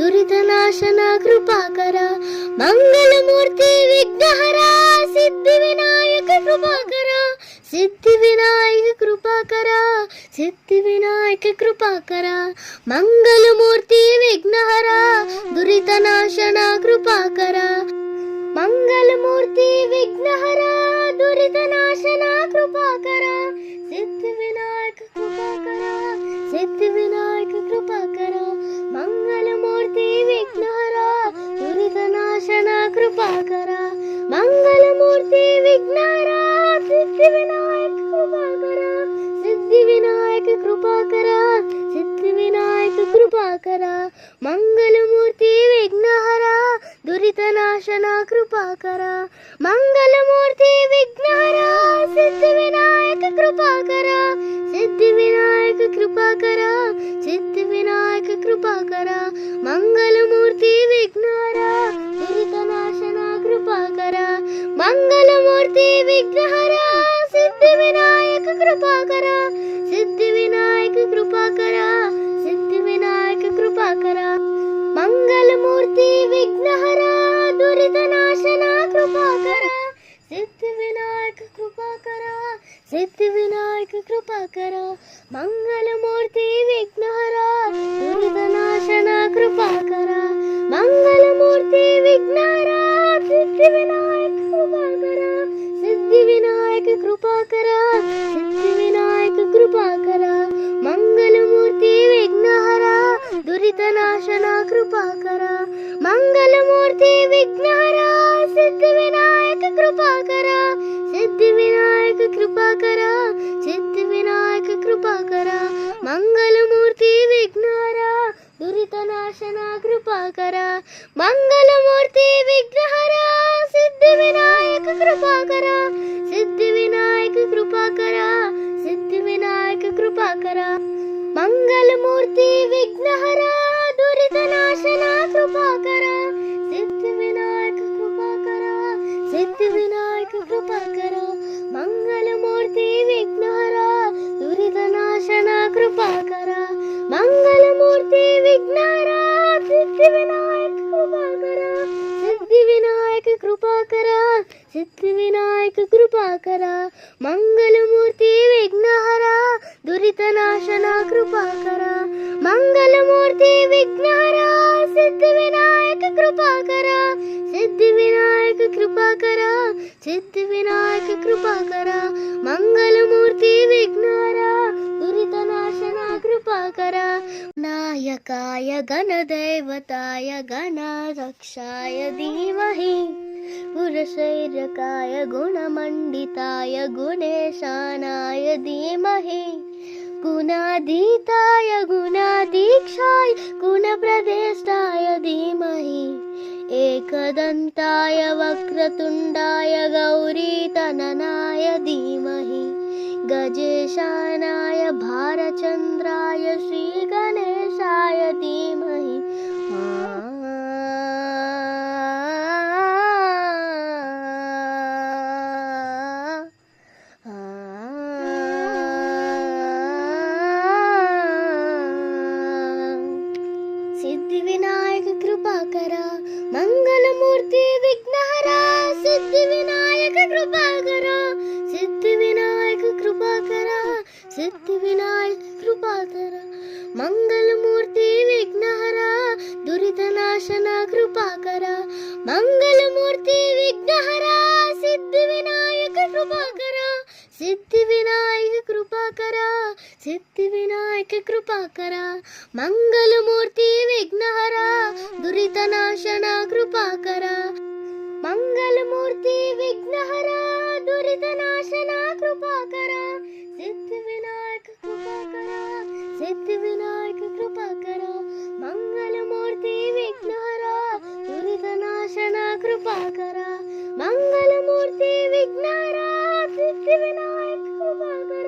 दुरितनाशन कृपाकर मंगलमूर्ति विघ्नहर सिद्धिविनायक कृपाकर सिद्धिविनायक कृपाकर सिद्धिविनायक कृपाकर मंगलमूर्ति विघ्नहर दुरितनाशन कृपाकर मंगलमूर्ति विघ्नहर दुरितनाशन कृपाकर सिद्धिविनायक कृपाकर सिद्धिविनायक कृपाकर मंगलमूर्ति विघ्नहर दुरितनाशन कृपाकर मंगलमूर्ति विघ्नहर सिद्धिविनायक कृपाकर सिद्धिविनायक कृपाकर सिद्धिविनायक कृपाकर मंगलमूर्ति विघ्नहर दुरितनाशन कृपाकर मंगलमूर्ति विघ्नहर सिद्धिविनायक कृपाकर सिद्धिविनायक कृपाकर सिद्धिविनायक कृपाकर मंगलमूर्ति विघ्नहर दुरितनाशन कृपाकर मंगलमूर्ति विघ्नहर सिद्धिविनायक कृपाकर सिद्धिविनायक कृपाकर सिद्धिविनायक कृपाकर मंगलमूर्ति विघ्नहर दुरितनाशन कृपाकर सिद्धिविनायक कृपाकर सिद्धिविनायक कृपाकर मंगलमूर्ति विघ्नहर दुरितनाशन कृपाकर मंगलमूर्ति विघ्नहर सिद्धिविनायक कृपाकर सिद्धिविनायक कृपाकर सिद्धिविनायक कृपाकर मंगलमूर्ति विघ्नहर दुरितनाशन कृपाकर मंगलमूर्ति विघ्नहर सिद्धिविनायक कृपाकर सिद्धिविनायक कृपाकर सिद्धिविनायक कृपाकर मंगलमूर्ति विघ्नहर दुरितनाशन कृपाकर मंगलमूर्ति विघ्नहर सिद्धिविनायक कृपाकर सिद्धिविनायक कृपाकर सिद्धिविनायक कृपाकर मंगलमूर्ति विघ्नहर दुरितनाशन कृपाकर सिद्धिविनायक कृपाकर सिद्धिविनायक कृपाकर मंगलमूर्ति विघ्नहर दुरितनाशन कृपाकर मंगलमूर्ति विघ्नहर सिद्धिविनायक कृपाकर सिद्धिविनायक कृपाकर सिद्धिविनायक कृपाकर मंगलमूर्ति विघ्नहर दुरितनाशन कृपाकर मंगलमूर्ति विघ्नहर सिद्धिविनायक कृपाकर सिद्धिविनायक कृपाकर सिद्धिविनायक कृपाकर मंगलमूर्ति विघ्नहर दुरितनाशन कृपाकर नायकाय गणदैवताय गणरक्षाय धीमहि पुरशैर्यकाय गुणमण्डिताय गुणेशानाय धीमहि गुणाधीताय गुणाधीक्षाय गुणप्रदेष्टाय धीमहि एकदन्ताय वक्रतुण्डाय गौरीतननाय धीमहि गजेशानाय भारचन्द्राय श्रीगणेशाय धीमहि सिद्धिविनायक कृपाकर मंगलमूर्ति विघ्नहर सिद्धिविनायक कृपाकर सिद्धिविनायक कृपाकर सिद्धिविनायक कृपाकर मंगलमूर्ति विघ्नहर दुरितनाशन कृपाकर मंगलमूर्ति विघ्नहर सिद्धिविनायक कृपाकर सिद्धिविनायक कृपाकर सिद्धिविनायक कृपाकर मंगलमूर्ति विघ्नहर दुरितनाशन कृपाकर मंगलमूर्ति विघ्नहर दुरितनाशन कृपाकर सिद्धिविनायक कृपाकर सिद्धिविनायक कृपाकर मंगलमूर्ति विघ्नहर दुरितनाशन कृपाकर मंगलमूर्ति विघ्नहर सिद्धिविनायक कृपाकर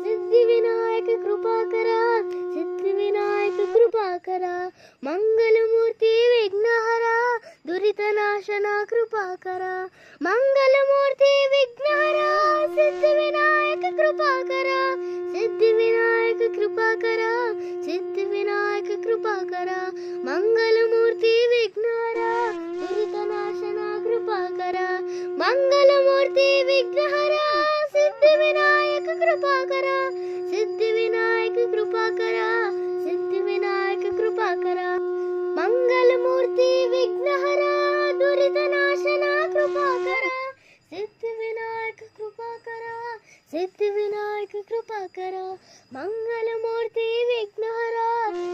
सिद्धिविनायक कृपाकर सिद्धिविनायक कृपाकर मंगलमूर्ति विघ्नहर दुरितनाशन कृपाकर मंगलमूर्ति विघ्नहर सिद्धिविनायक कृपाकर सिद्धिविनायक कृपाकर सिद्धिविनायक कृपाकर कृपाकर मंगलमूर्ति विघ्नहर दुरितनाशन कृपाकर मंगलमूर्ति विघ्नहर सिद्धिविनायक कृपाकर सिद्धिविनायक कृपाकर सिद्धिविनायक कृपाकर मंगलमूर्ति विघ्नहर दुरितनाशन कृपाकर सिद्धिविनायक कृपाकर सिद्धिविनायक कृपाकर मंगलमूर्ति विघ्नहर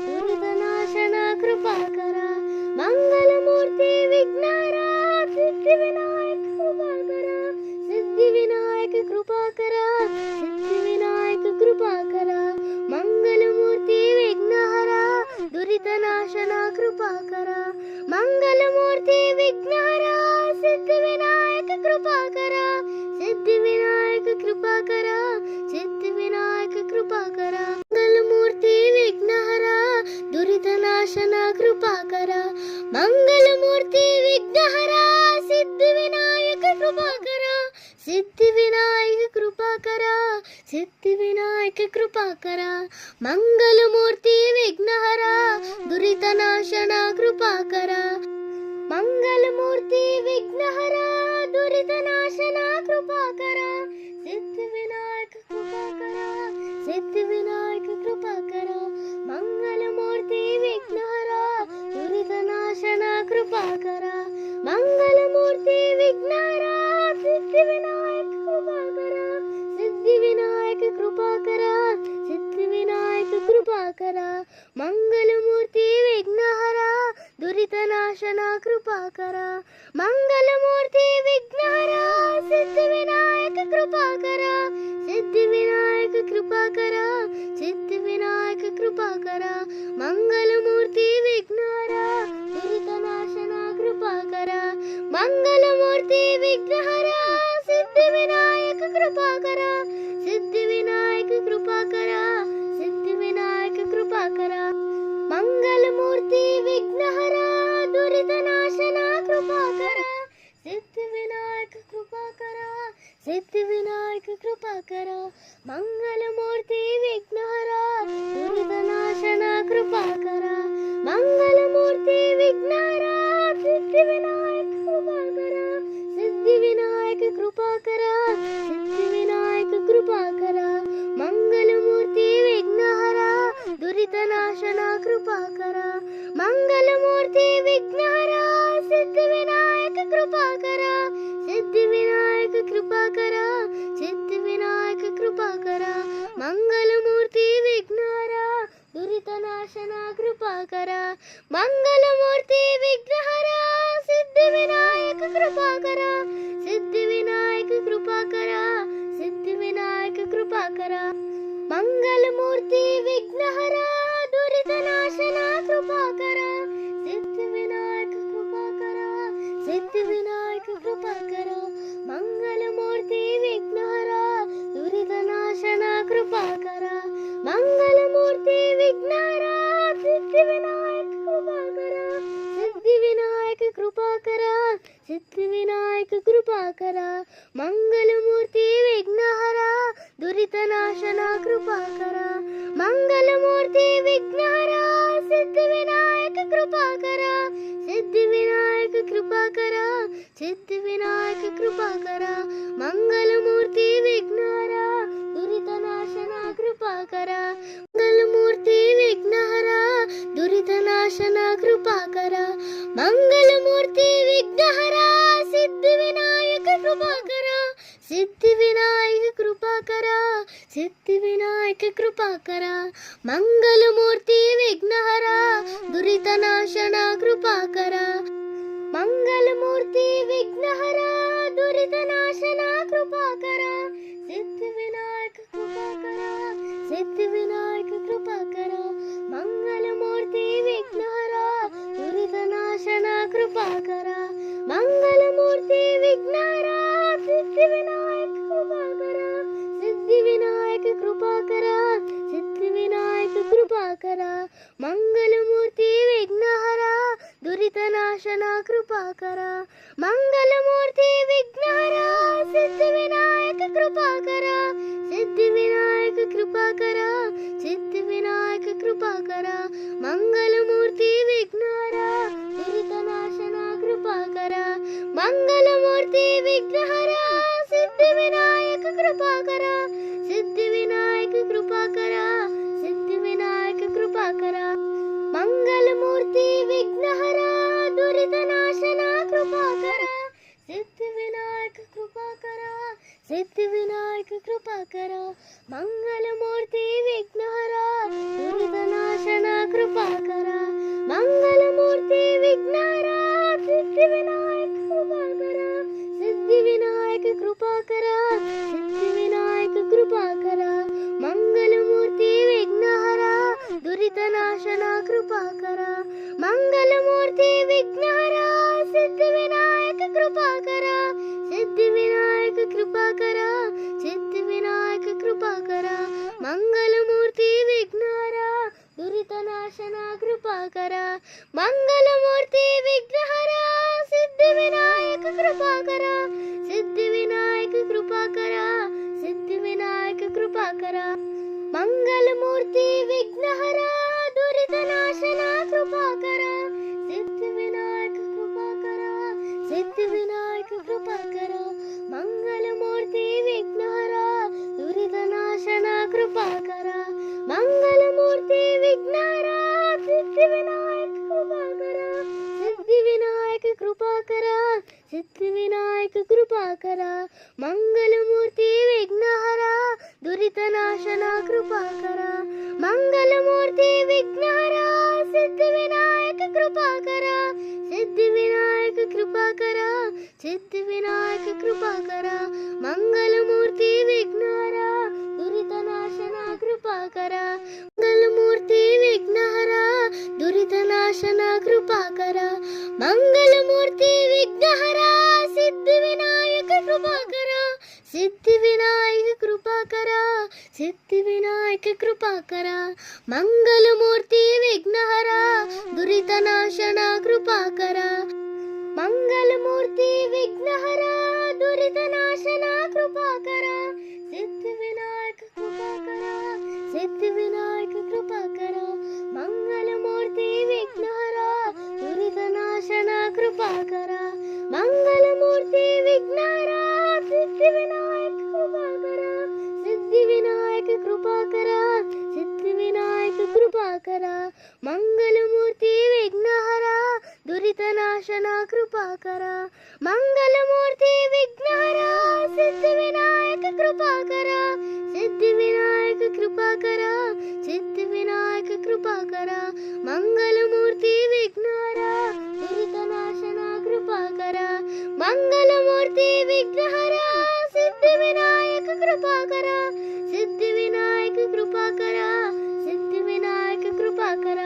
दुरितनाशन कृपाकर मंगलमूर्ति विघ्नहर सिद्धिविनायक कृपाकर सिद्धिविनायक कृपाकर सिद्धिविनायक कृपाकर मंगलमूर्ति विघ्नहर दुरितनाशन कृपाकर मंगलमूर्ति विघ्नहर सिद्धिविनायक कृपाकर सिद्धिविनायक कृपाकर सिद्धिविनायक कृपाकर मंगलमूर्ति विघ्नहर दुरितनाशन कृपाकर मंगलमूर्ति विघ्नहर सिद्धिविनायक कृपाकर सिद्धिविनायक कृपाकर सिद्धिविनायक कृपाकर मंगलमूर्ति विघ्नहर दुरितनाशन कृपाकर मंगलमूर्ति विघ्नहर दुरितनाशन कृपाकर सिद्धिविनायक कृपाकर सिद्धिविनायक कृपाकर मंगलमूर्ति विघ्नहर दुरितनाशन कृपाकर मंगलमूर्ति विघ्नहर सिद्धिविनायक कृपाकर सिद्धिविनायक कृपाकर सिद्धिविनायक कृपाकर मंगलमूर्ति विघ्नहर दुरितनाशन कृपाकर मंगलमूर्ति विघ्नहर सिद्धिविनायक कृपाकर सिद्धिविनायक कृपाकर सिद्धिविनायक कृपाकर मंगलमूर्ति विघ्नहर दुरितनाशन कृपाकर मंगलमूर्ति विघ्नहर सिद्धिविनायक कृपाकर सिद्धिविनायक कृपाकर सिद्धिविनायक कृपाकर मंगलमूर्ति विघ्नहर दुरितनाशन कृपाकर सिद्धिविनायक कृपाकर सिद्धिविनायक कृपाकर मंगलमूर्ति विघ्नहर दुरितनाशन कृपाकर मंगलमूर्ति विघ्नहर सिद्धिविनायक कृपाकर सिद्धिविनायक कृपाकर सिद्धिविनायक कृपाकर मंगलमूर्ति विघ्नहर दुरितनाशन कृपाकर मंगलमूर्ति विघ्नहर सिद्धिविनायक कृपाकर सिद्धिविनायक कृपाकर सिद्धिविनायक कृपाकर मंगलमूर्ति विघ्नहर दुरितनाशन कृपाकर मंगलमूर्ति विघ्नहर सिद्धिविनायक कृपाकर सिद्धिविनायक कृपाकर सिद्धिविनायक कृपाकर मंगलमूर्ति विघ्नहर दुरितनाशन कृपाकर सिद्धिविनायक कृपाकर सिद्धिविनायक कृपाकर मंगलमूर्ति विघ्नहर दुरितनाशन कृपाकर मंगलमूर्ति विघ्नहर सिद्धिविनायक कृपाकर सिद्धिविनायक कृपाकर सिद्धिविनायक कृपाकर मंगलमूर्ति विघ्नहर दुरितनाशन कृपाकर मंगलमूर्ति विघ्नहर सिद्धिविनायक कृपाकर सिद्धिविनायक कृपाकर सिद्धिविनायक कृपाकर मंगलमूर्ति विघ्नहर दुरितनाशन कृपाकर मंगलमूर्ति विघ्नहर दुरितनाशन कृपाकर मंगलमूर्ति विघ्नहर सिद्धिविनायक कृपाकर सिद्धिविनायक कृपाकर सिद्धिविनायक कृपाकर मंगलमूर्ति विघ्नहर दुरितनाशन कृपाकर मंगलमूर्ति विघ्नहर दुरितनाशन कृपाकर सिद्धिविनायक कृपाकर सिद्धिविनायक कृपाकर मंगलमूर्ति विघ्नहर दुरितनाशन कृपाकर मंगलमूर्ति विघ्नहर सिद्धिविनायक कृपाकर सिद्धिविनायक कृपाकर सिद्धिविनायक कृपाकर मंगलमूर्ति विघ्नहर दुरितनाशन कृपाकर मंगलमूर्ति विघ्नहर सिद्धिविनायक कृपाकर सिद्धिविनायक कृपाकर सिद्धिविनायक कृपाकर मंगलमूर्ति सिद्धिविनायक कृपाकर मंगलमूर्ति विघ्नहर सिद्धिविनायक कृपाकर सिद्धिविनायक कृपाकर सिद्धिविनायक कृपाकर मंगलमूर्ति विघ्नहर दुरितनाशन कृपाकर मंगलमूर्ति विघ्नहर सिद्धिविनायक कृपाकर सिद्धिविनायक कृपाकर सिद्धिविनायक कृपाकर मंगलमूर्ति विघ्नहर दुरितनाशन कृपाकर सिद्धिविनायक कृपाकर सिद्धिविनायक कृपाकर मंगलमूर्ति विघ्नहर दुरितनाशन कृपाकर मंगलमूर्ति विघ्नहर सिद्धिविनायक कृपाकर सिद्धिविनायक कृपाकर सिद्धिविनायक कृपाकर मंगलमूर्ति विघ्नहर दुरितनाशन कृपाकर मंगलमूर्ति विघ्नहर सिद्धिविनायक कृपाकर सिद्धिविनायक कृपाकर सिद्धिविनायक कृपाकर मंगलमूर्ति विघ्नहर दुरितनाशन कृपाकर मंगलमूर्ति विघ्नहर दुरितनाशन कृपाकर मंगलमूर्ति विघ्नहर सिद्धिविनायक कृपाकर सिद्धिविनायक कृपाकर सिद्धिविनायक कृपाकर मंगलमूर्ति विघ्नहर दुरितनाशन कृपाकर मंगलमूर्ति विघ्नहर दुरितनाशन कृपाकर सिद्धिविनायक कृपाकर सिद्धिविनायक कृपाकर मंगलमूर्ति विघ्नहर दुरितनाशन कृपाकर मंगलमूर्ति विघ्नहर सिद्धिविनायक कृपाकर सिद्धिविनायक कृपाकर सिद्धिविनायक कृपाकर मंगलमूर्ति विघ्नहर दुरितनाशन कृपाकर मंगलमूर्ति विघ्नहर सिद्धिविनायक कृपाकर सिद्धिविनायक कृपाकर सिद्धिविनायक कृपाकर मंगलमूर्ति विघ्नहर दुरितनाशन कृपाकर मंगलमूर्ति विघ्नहर सिद्धिविनायक कृपाकर सिद्धिविनायक कृपाकर सिद्धिविनायक कृपाकर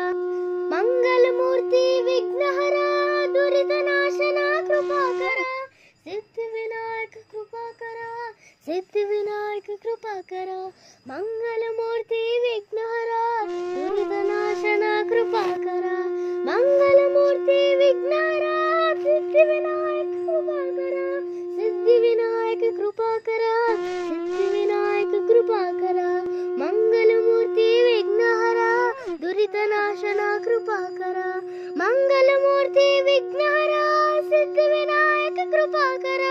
मंगलमूर्ति विघ्नहर दुरितनाशन कृपाकर सिद्धिविनायक कृपाकर सिद्धिविनायक कृपाकर मंगलमूर्ति विघ्नहर दुरितनाशन कृपाकर मंगलमूर्ति विघ्नहर सिद्धिविनायक कृपाकर सिद्धिविनायक कृपाकर सिद्धिविनायक कृपाकर मंगलमूर्ति विघ्नहर दुरितनाशन कृपाकर मंगलमूर्ति विघ्नहर सिद्धिविनायक कृपाकर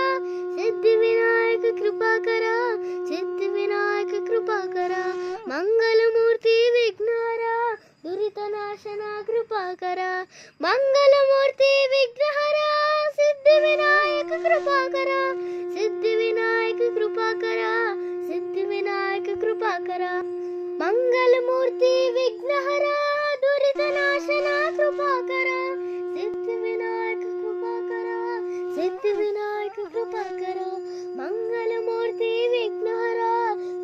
सिद्धिविनायक कृपाकर सिद्धिविनायक कृपाकर मंगलमूर्ति विघ्नहर दुरितनाशन कृपाकर मंगलमूर्ति विघ्नहर सिद्धिविनायक कृपाकर सिद्धिविनायक कृपाकर सिद्धिविनायक कृपाकर मंगलमूर्ति विघ्नहर दुरितनाशन कृपाकर सिद्धिविनायक कृपाकर सिद्धिविनायक कृपाकर मंगलमूर्ति विघ्नहर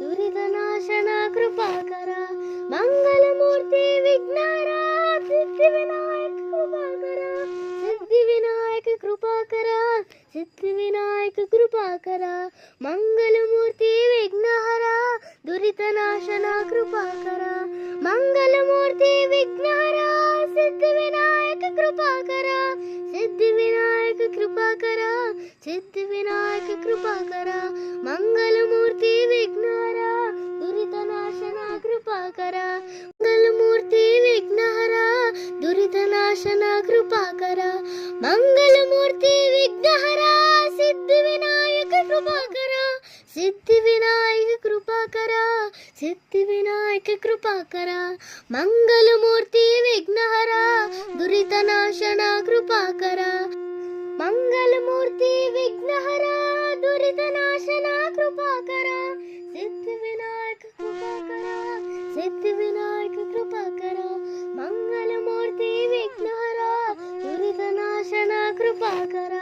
दुरितनाशन कृपाकर मंगलमूर्ति विघ्नहर सिद्धिविनायक कृपाकर सिद्धिविनायक कृपाकर सिद्धिविनायक कृपाकर मंगलमूर्ति विघ्नहर दुरितनाशन कृपाकर मंगलमूर्ति विघ्नहर सिद्धिविनायक कृपाकर सिद्धिविनायक कृपाकर सिद्धिविनायक कृपाकर मंगलमूर्ति विघ्नहर दुरितनाशन कृपाकर मंगलमूर्ति विघ्नहर दुरितनाशन कृपाकर मंगलमूर्ति विघ्नहर सिद्धिविनायक कृपाकर सिद्धिविनायक कृपाकर सिद्धिविनायक कृपाकर मंगलमूर्ति विघ्नहर दुरितनाशन कृपाकर मंगलमूर्ति विघ्नहर दुरितनाशन कृपाकर सिद्धिविनायक कृपाकर सिद्धिविनायक कृपाकर मंगलमूर्ति विघ्नहर दुरितनाशन कृपाकर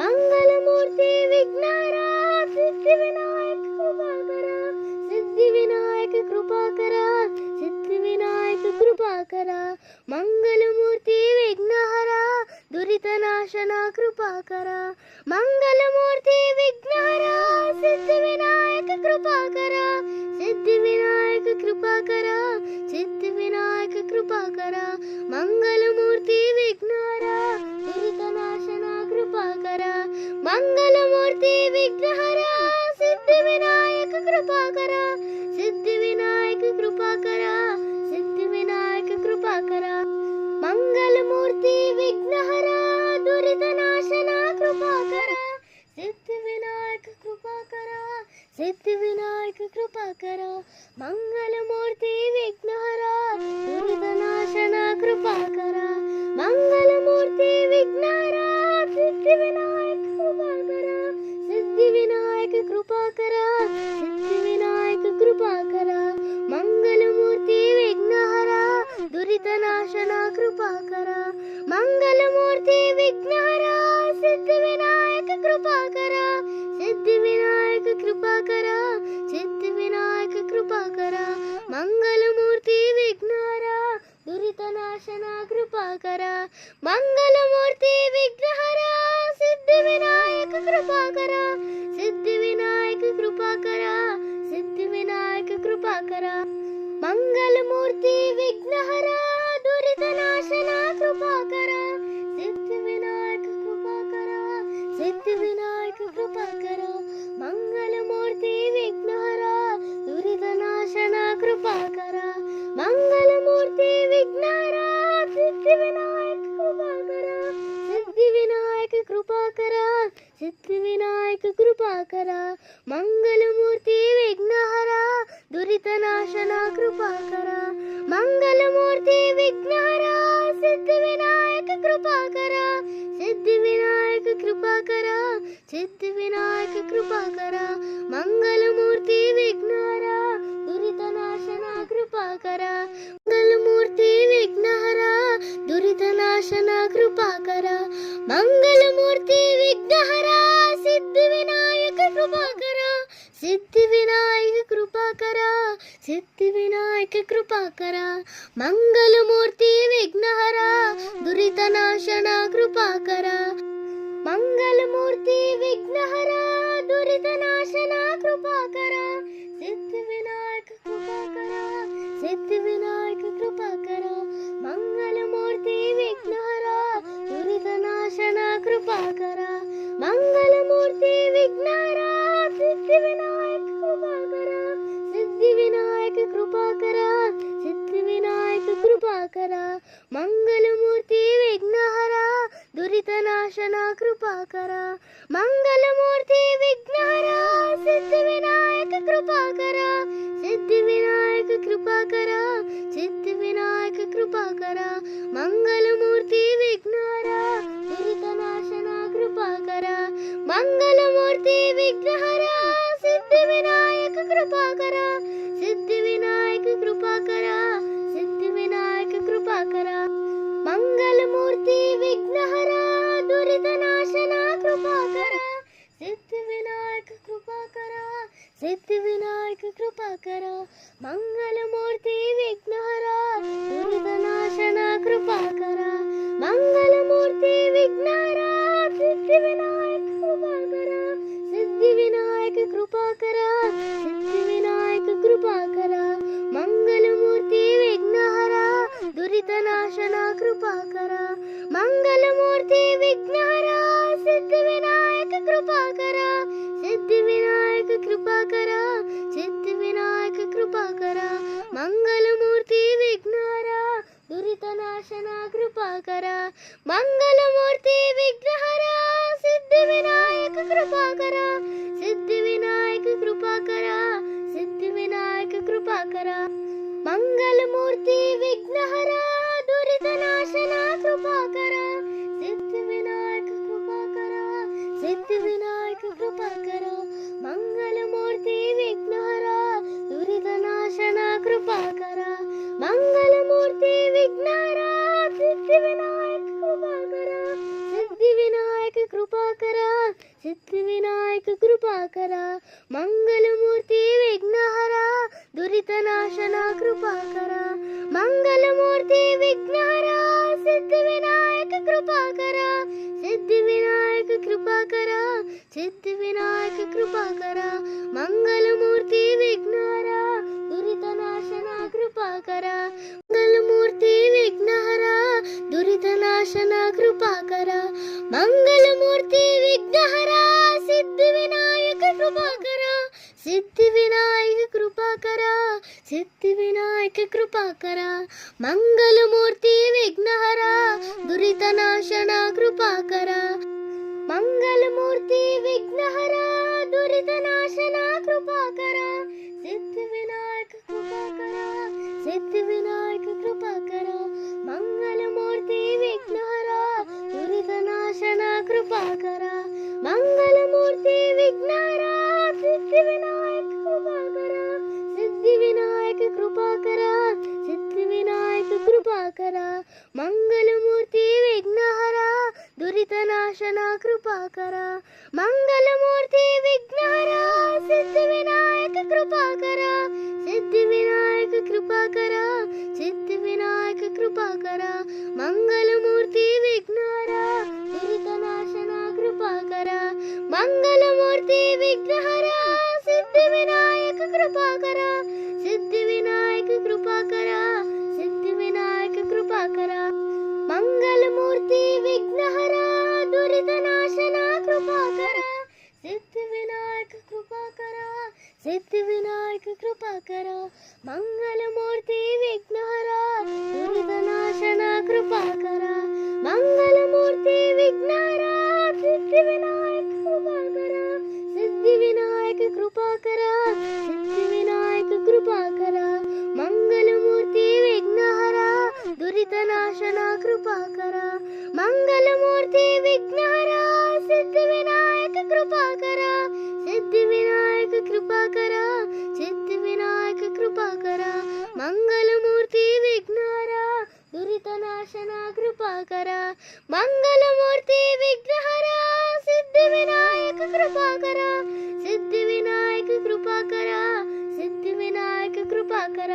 मंगलमूर्ति विघ्नहर सिद्धिविनायक कृपाकर सिद्धिविनायक कृपाकर सिद्धिविनायक कृपाकर ಮಂಗಲಮೂರ್ತಿ ವಿಘ್ನಹರ ದುರಿತನಾಶನ ಕೃಪಾಕರ ಮಂಗಲಮೂರ್ತಿ ವಿಘ್ನಹರ ಸಿದ್ಧಿವಿನಾಯಕ ಕೃಪಾಕರ ಸಿದ್ಧಿವಿನಾಯಕ ಕೃಪಾಕರ ಸಿದ್ಧಿವಿನಾಯಕ ಕೃಪಾಕರ ಮಂಗಲಮೂರ್ತಿ ವಿಘ್ನಹರ ದುರಿತನಾಶನ ಕೃಪಾಕರ ಮಂಗಲಮೂರ್ತಿ ವಿಘ್ನಹರ ಸಿದ್ಧಿವಿನಾಯಕ ಕೃಪಾಕರ ಸಿದ್ಧಿವಿನಾಯಕ ಕೃಪಾಕರ ಸಿದ್ಧಿವಿನಾಯಕ ಕೃಪಾಕರ ಮಂಗಲಮೂರ್ತಿ ವಿಘ್ನಹರ ದುರಿತನಾಶನ ಕೃಪಾಕರ ಸಿದ್ಧಿವಿನಾಯಕ ಕೃಪಾಕರ ಸಿದ್ಧಿವಿನಾಯಕ ಕೃಪಾಕರ ಮಂಗಲಮೂರ್ತಿ ವಿಘ್ನಹರ ದುರಿತನಾಶನ ಕೃಪಾಕರ ಮಂಗಲಮೂರ್ತಿ ವಿಘ್ನಹರ ಸಿದ್ಧಿವಿನಾಯಕ ಕೃಪಾಕರ ಸಿದ್ಧಿವಿನಾಯಕ ಕೃಪಾಕರ ಸಿದ್ಧಿವಿನಾಯಕ ಕೃಪಾಕರ ಮಂಗಲಮೂರ್ತಿ ವಿಘ್ನಹರ ದುರಿತನಾಶನ ಕೃಪಾಕರ ಮಂಗಲಮೂರ್ತಿ ವಿಘ್ನಹರ ಸಿದ್ಧಿವಿನಾಯಕ ಕೃಪಾಕರ ಸಿದ್ಧಿವಿನಾಯಕ ಕೃಪಾಕರ ಸಿದ್ಧಿವಿನಾಯಕ ಕೃಪಾಕರ ಮಂಗಲಮೂರ್ತಿ ವಿಘ್ನಹರ ದುರಿತನಾಶನ ಕೃಪಾಕರ ಮಂಗಲಮೂರ್ತಿ ವಿಘ್ನಹರ ಸಿದ್ಧಿವಿನಾಯಕ ಕೃಪಾಕರ ಸಿದ್ಧಿವಿನಾಯಕ ಕೃಪಾಕರ ಸಿದ್ಧಿವಿನಾಯಕ ಕೃಪಾಕರ ಮಂಗಲಮೂರ್ತಿ ವಿಘ್ನಹರ ದುರಿತನಾಶನ ಕೃಪಾಕರ ಸಿದ್ಧಿವಿನಾಯಕ ಕೃಪಾಕರ ಸಿದ್ಧಿವಿನಾಯಕ ಕೃಪಾಕರ ಮಂಗಲಮೂರ್ತಿ ವಿಘ್ನಹರ ದುರಿತನಾಶನ ಕೃಪಾಕರ ಮಂಗಲಮೂರ್ತಿ ವಿಘ್ನಹರ ಸಿದ್ಧಿವಿನಾಯಕ ಕೃಪಾಕರ ಸಿದ್ಧಿವಿನಾಯಕ ಕೃಪಾಕರ ಸಿದ್ಧಿವಿನಾಯಕ ಕೃಪಾಕರ ಮಂಗಲಮೂರ್ತಿ ವಿಘ್ನಹರ ದುರಿತನಾಶನ ಕೃಪಾಕರ ಮಂಗಲಮೂರ್ತಿ ವಿಘ್ನಹರ ಸಿದ್ಧಿವಿನಾಯಕ ಕೃಪಾಕರ ಸಿದ್ಧಿವಿನಾಯಕ ಕೃಪಾಕರ ಸಿದ್ಧಿವಿನಾಯಕ ಕೃಪಾಕರ ಮಂಗಲಮೂರ್ತಿ ವಿಘ್ನಹರ ದುರಿತನಾಶನ ಕೃಪಾಕರ ಮಂಗಲಮೂರ್ತಿ ವಿಘ್ನಹರ ದುರಿತನಾಶನ ಕೃಪಾಕರ ಮಂಗಲಮೂರ್ತಿ ವಿಘ್ನಹರ ಸಿದ್ಧಿವಿನಾಯಕ ಕೃಪಾಕರ ಸಿದ್ಧಿವಿನಾಯಕ ಕೃಪಾಕರ ಸಿದ್ಧಿವಿನಾಯಕ ಕೃಪಾಕರ ಮಂಗಲಮೂರ್ತಿ ವಿಘ್ನಹರ ದುರಿತನಾಶನ ಕೃಪಾಕರ ಮಂಗಲಮೂರ್ತಿ ವಿಘ್ನಹರ ದುರಿತನಾಶನ ಕೃಪಾಕರ ಸಿದ್ಧಿವಿನಾಯಕ ಕೃಪಾಕರ ಸಿದ್ಧಿವಿನಾಯಕ ಕೃಪಾಕರ ಮಂಗಲಮೂರ್ತಿ ವಿಘ್ನಹರ ದುರಿತನಾಶನ ಕೃಪಾಕರ ಮಂಗಲಮೂರ್ತಿ ವಿಘ್ನಹರ ಸಿದ್ಧಿವಿನಾಯಕ ಕೃಪಾಕರ ಸಿದ್ಧಿವಿನಾಯಕ ಕೃಪಾಕರ ಸಿದ್ಧಿವಿನಾಯಕ ಕೃಪಾಕರ ಮಂಗಲಮೂರ್ತಿ ವಿಘ್ನಹರ ದುರಿತನಾಶನ ಕೃಪಾಕರ ಮಂಗಲಮೂರ್ತಿ ವಿಘ್ನಹರ ಸಿದ್ಧಿವಿನಾಯಕ ಕೃಪಾಕರ ಸಿದ್ಧಿವಿನಾಯಕ ಕೃಪಾಕರ ಸಿದ್ಧಿವಿನಾಯಕ ಕೃಪಾಕರ ಮಂಗಲಮೂರ್ತಿ ವಿಘ್ನಹರ ದುರಿತನಾಶನ ಕೃಪಾಕರ ಮಂಗಲಮೂರ್ತಿ ವಿಘ್ನಹರ ಸಿದ್ಧಿವಿನಾಯಕ ಕೃಪಾಕರ ಸಿದ್ಧಿವಿನಾಯಕ ಕೃಪಾಕರ ಸಿದ್ಧಿವಿನಾಯಕ ಕೃಪಾಕರ ಮಂಗಲಮೂರ್ತಿ ವಿಘ್ನಹರ ದುರಿತನಾಶನ ಕೃಪಾಕರ ಸಿದ್ಧಿವಿನಾಯಕ ಕೃಪಾಕರ ಸಿದ್ಧಿವಿನಾಯಕ ಕೃಪಾಕರ ಮಂಗಲಮೂರ್ತಿ ವಿಘ್ನಹರ ದುರಿತನಾಶನ ಕೃಪಾಕರ ಮಂಗಲಮೂರ್ತಿ ವಿಘ್ನಹರ ಸಿದ್ಧಿವಿನಾಯಕ ಕೃಪಾಕರ ಸಿದ್ಧಿವಿನಾಯಕ ಕೃಪಾಕರ ಸಿದ್ಧಿವಿನಾಯಕ ಕೃಪಾಕರ ಮಂಗಲಮೂರ್ತಿ ವಿಘ್ನಹರ ದುರಿತನಾಶನ ಕೃಪಾಕರ ಮಂಗಲಮೂರ್ತಿ ವಿಘ್ನಹರ ಸಿದ್ಧಿವಿನಾಯಕ ಕೃಪಾಕರ ಸಿದ್ಧಿವಿನಾಯಕ ಕೃಪಾಕರ ಸಿದ್ಧಿವಿನಾಯಕ ಕೃಪಾಕರ ಮಂಗಲಮೂರ್ತಿ ವಿಘ್ನಹರ ದುರಿತನಾಶನ ಕೃಪಾಕರ ಮಂಗಲಮೂರ್ತಿ ವಿಘ್ನಹರ ಸಿದ್ಧಿವಿನಾಯಕ ಕೃಪಾಕರ ಸಿದ್ಧಿವಿನಾಯಕ ಕೃಪಾಕರ ಸಿದ್ಧಿವಿನಾಯಕ ಕೃಪಾಕರ ಮಂಗಲಮೂರ್ತಿ ವಿಘ್ನಹರ ದುರಿತನಾಶನ ಕೃಪಾಕರ ಸಿದ್ಧಿವಿನಾಯಕ ಕೃಪಾಕರ ಸಿದ್ಧಿವಿನಾಯಕ ಕೃಪಾಕರ ಮಂಗಲಮೂರ್ತಿ ವಿಘ್ನಹರ ದುರಿತನಾಶನ ಕೃಪಾಕರ ಮಂಗಲಮೂರ್ತಿ ವಿಘ್ನಹರ ಸಿದ್ಧಿವಿನಾಯಕ ಕೃಪಾಕರ ಸಿದ್ಧಿವಿನಾಯಕ ಕೃಪಾಕರ ಸಿದ್ಧಿವಿನಾಯಕ ಕೃಪಾಕರ ಮಂಗಲಮೂರ್ತಿ ವಿಘ್ನಹರ ದುರಿತನಾಶನ ಕೃಪಾಕರ ಮಂಗಲಮೂರ್ತಿ ವಿಘ್ನ कृपाकर सिद्धिविनायक कृपाकर सिद्धिविनायक कृपाकर मंगलमूर्ति विघ्नहरा दुरितनाशना कृपाकर मंगलमूर्ति विघ्नहरा दुरितनाशना कृपाकर मंगलमूर्ति विघ्नहरा सिद्धिविनायक कृपाकर सिद्धिविनायक कृपाकर सिद्धिविनायक कृपाकर मंगलमूर्ति विघ्नहरा दुरितनाशना कृपाकर मंगलमूर्ति विघ्नहरा दुरितनाशना कृपाकर सिद्धिविनायक कृपाकर सिद्धिविनायक कृपाकर मंगलमूर्ति विघ्नहरा दुरितनाशना कृपाकर मंगलमूर्ति विघ्नहरा सिद्धिविनायक कृपाकर सिद्धिविनायक कृपाकर सिद्धिविनायक कृपाकर मंगलमूर्ति विघ्नहरा दुरितनाशना कृपाकर मंगलमूर्ति विघ्नहरा सिद्धिविनायक कृपाकर सिद्धिविनायक कृपाकर सिद्धिविनायक कृपाकर मंगलमूर्ति विघ्नहरा दुरितनाशना कृपाकर मंगलमूर्ति विघ्नहरा सिद्धिविनायक कृपाकर सिद्धिविनायक कृपाकर सिद्धिविनायक कृपाकर मंगलमूर्ति विघ्नहरा दुरितनाशना कृपाकर सिद्धिविनायक कृपाकर सिद्धिविनायक कृपाकर मंगलमूर्ति विघ्नहरा दुरितनाशना कृपाकर मंगलमूर्ति विघ्नहरा सिद्धिविनायक कृपाकर सिद्धिविनायक कृपाकर सिद्धिविनायक कृपाकर मंगलमूर्ति विघ्नहरा दुरितनाशना कृपाकर मंगलमूर्ति विघ्नहरा सिद्धिविनायक कृपाकर सिद्धिविनायक कृपाकर सिद्धिविनायक कृपाकर मंगलमूर्ति विघ्नहरा दुरितनाशना कृपाकर मंगलमूर्ति विघ्नहरा सिद्धिविनायक कृपाकर सिद्धिविनायक कृपाकर सिद्धिविनायक कृपाकर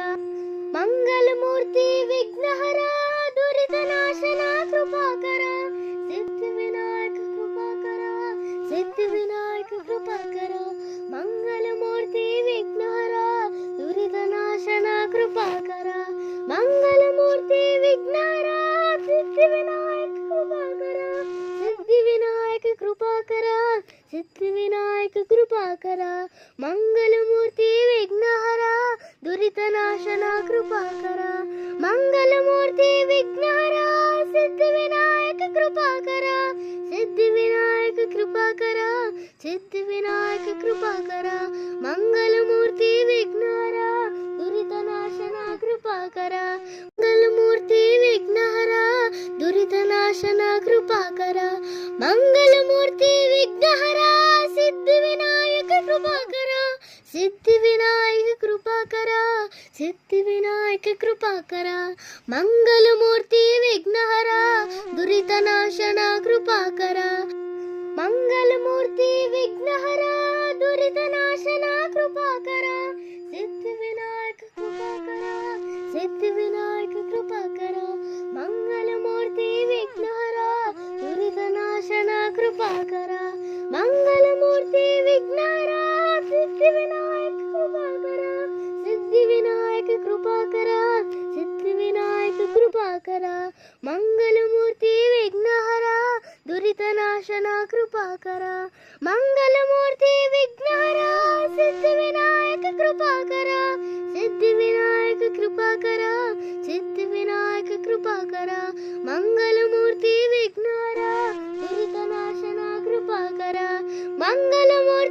मंगलमूर्ति विघ्नहरा दुरितनाशना कृपाकर सिद्धिविनायक कृपाकर सिद्धिविनायक कृपाकर मंगलमूर्ति विघ्नहरा दुरितनाशना कृपाकर मंगलमूर्ति विघ्नहरा सिद्धिविनायक कृपाकर सिद्धिविनायक कृपाकर सिद्धिविनायक कृपाकर मंगलमूर्ति विघ्नहरा दुरितनाशना कृपाकर मंगलमूर्ति विघ्नहरा सिद्धिविनायक कृपाकर सिद्धिविनायक कृपाकर सिद्धिविनायक कृपाकर मंगलमूर्ति विघ्नहरा दुरितनाशना कृपाकर मंगलमूर्ति विघ्नहरा दुरितनाशना कृपाकर मंगलमूर्ति विघ्नहरा सिद्धिविनायक कृपाकर सिद्धिविनायक कृपाकर सिद्धिविनायक कृपाकर मंगलमूर्ति विघ्नहरा दुरितनाशना कृपाकर मंगलमूर्ति विघ्नहरा दुरितनाशना कृपाकर सिद्धिविनायक कृपाकर सिद्धिविनायक कृपाकर मंगलमूर्ति विघ्नहरा दुरितनाशना कृपाकर मंगलमूर्ति विघ्नहरा सिद्धिविनायक कृपाकर सिद्धिविनायक कृपाकर सिद्धिविनायक कृपाकर मंगलमूर्ति विघ्नहरा दुरितनाशना कृपाकर मंगलमूर्ति विघ्नहरा सिद्धिविनायक कृपाकर सिद्धिविनायक कृपाकर सिद्धिविनायक कृपाकर मंगलमूर्ति विघ्नहरा दुरितनाशना कृपाकर मंगलमूर्ति